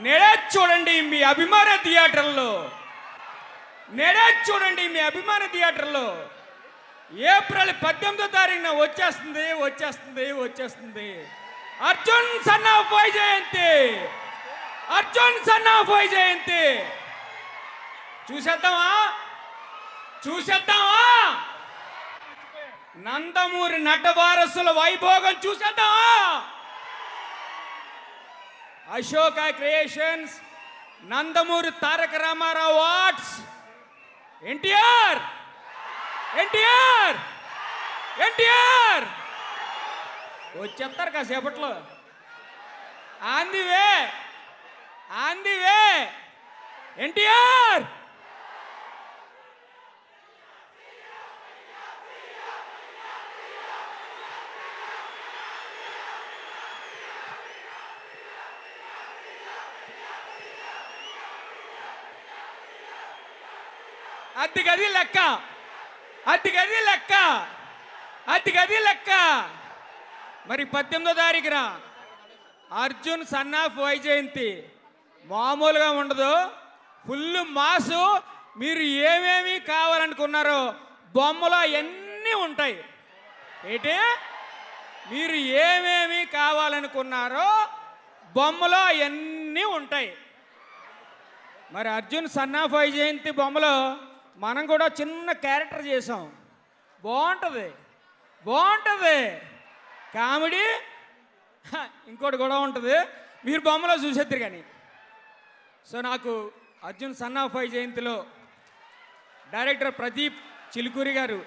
నెడేది చూడండి మీ అభిమాన థియేటర్లో, నెడేది చూడండి మీ అభిమాన థియేటర్లో. ఏప్రిల్ 18వ తారీఖున వచ్చేస్తుంది వచ్చేస్తుంది వచ్చేస్తుంది Arjun son of Vyjayanthi, Arjun son of Vyjayanthi. చూసేద్దామా చూసేద్దామా? నందమూరి నటవారసుల వైభోగం చూసేద్దామా? అశోక క్రియేషన్స్, నందమూరి తారక రామారావు ఆర్ట్స్, ఎన్టీఆర్ ఎన్టీఆర్ ఎన్టీఆర్ వచ్చేస్తారు కాసేపట్లో. ఆందివే ఆందివే ఎన్టీఆర్. అతిగది లెక్క, అతిగది లెక్క, అతిగది లెక్క. మరి 18వ తారీఖున అర్జున్ సన్ ఆఫ్ వైజయంతి మామూలుగా ఉండదు, ఫుల్ మాసు. మీరు ఏమేమి కావాలనుకున్నారో బొమ్మలో అన్నీ ఉంటాయి. ఏంటి మీరు ఏమేమి కావాలనుకున్నారో బొమ్మలో అవన్నీ ఉంటాయి. మరి అర్జున్ సన్ ఆఫ్ వైజయంతి బొమ్మలో మనం కూడా చిన్న క్యారెక్టర్ చేసాం. బాగుంటుంది బాగుంటుంది కామెడీ. ఇంకోటి కూడా ఉంటుంది, మీరు బొమ్మలో చూసేద్దరు కానీ. సో నాకు అర్జున్ సన్ ఆఫ్ వైజయంతిలో డైరెక్టర్ ప్రదీప్ చిలుకూరి గారు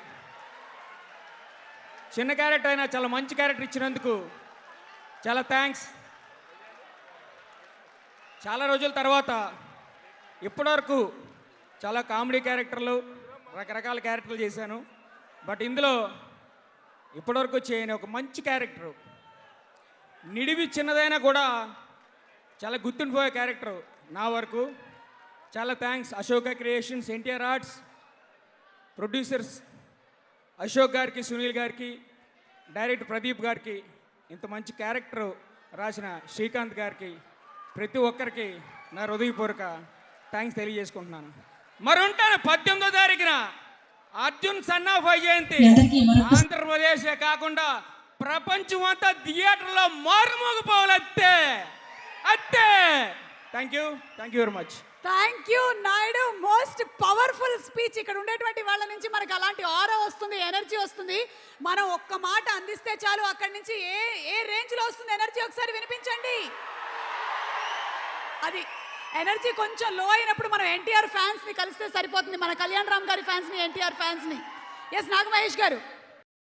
చిన్న క్యారెక్టర్ అయినా చాలా మంచి క్యారెక్టర్ ఇచ్చినందుకు చాలా థ్యాంక్స్. చాలా రోజుల తర్వాత ఇప్పటివరకు చాలా కామెడీ క్యారెక్టర్లు, రకరకాల క్యారెక్టర్లు చేశాను. బట్ ఇందులో ఇప్పటివరకు చేయని ఒక మంచి క్యారెక్టరు, నిడివి చిన్నదైనా కూడా చాలా గుర్తుండిపోయే క్యారెక్టరు నా వరకు. చాలా thanks Ashoka creations, NTR arts, producers Ashok గారికి, సునీల్ గారికి, డైరెక్టర్ ప్రదీప్ గారికి, ఇంత మంచి క్యారెక్టరు రాసిన శ్రీకాంత్ గారికి, ప్రతి ఒక్కరికి నా హృదయపూర్వక థ్యాంక్స్ తెలియజేసుకుంటున్నాను. మరి ఉంటాను 18వ తారీఖున అర్జున్ సన్ ఆఫ్ వైజయంతి ఆంధ్రప్రదేశే కాకుండా ప్రపంచం అంతా థియేటర్లో మారుమోగిపోవాలి. అత్తే అత్తే. Thank you very much. Thank you Naidu. Most powerful speech. ఇక్కడ ఉండేటువంటి వాళ్ళ నుంచి మనకు అలాంటి ఆరా వస్తుంది, ఎనర్జీ వస్తుంది. మనం ఒక్క మాట అందిస్తే చాలు, అక్కడి నుంచి ఏ రేంజ్లో వస్తుంది ఎనర్జీ ఒకసారి వినిపించండి. అది ఎనర్జీ కొంచెం లో అయినప్పుడు మనం ఎన్టీఆర్ ఫ్యాన్స్ని కలిస్తే సరిపోతుంది, మన కళ్యాణ్ రామ్ గారి ఫ్యాన్స్ని, ఎన్టీఆర్ ఫ్యాన్స్ని. ఎస్ నాగమహేష్ గారు.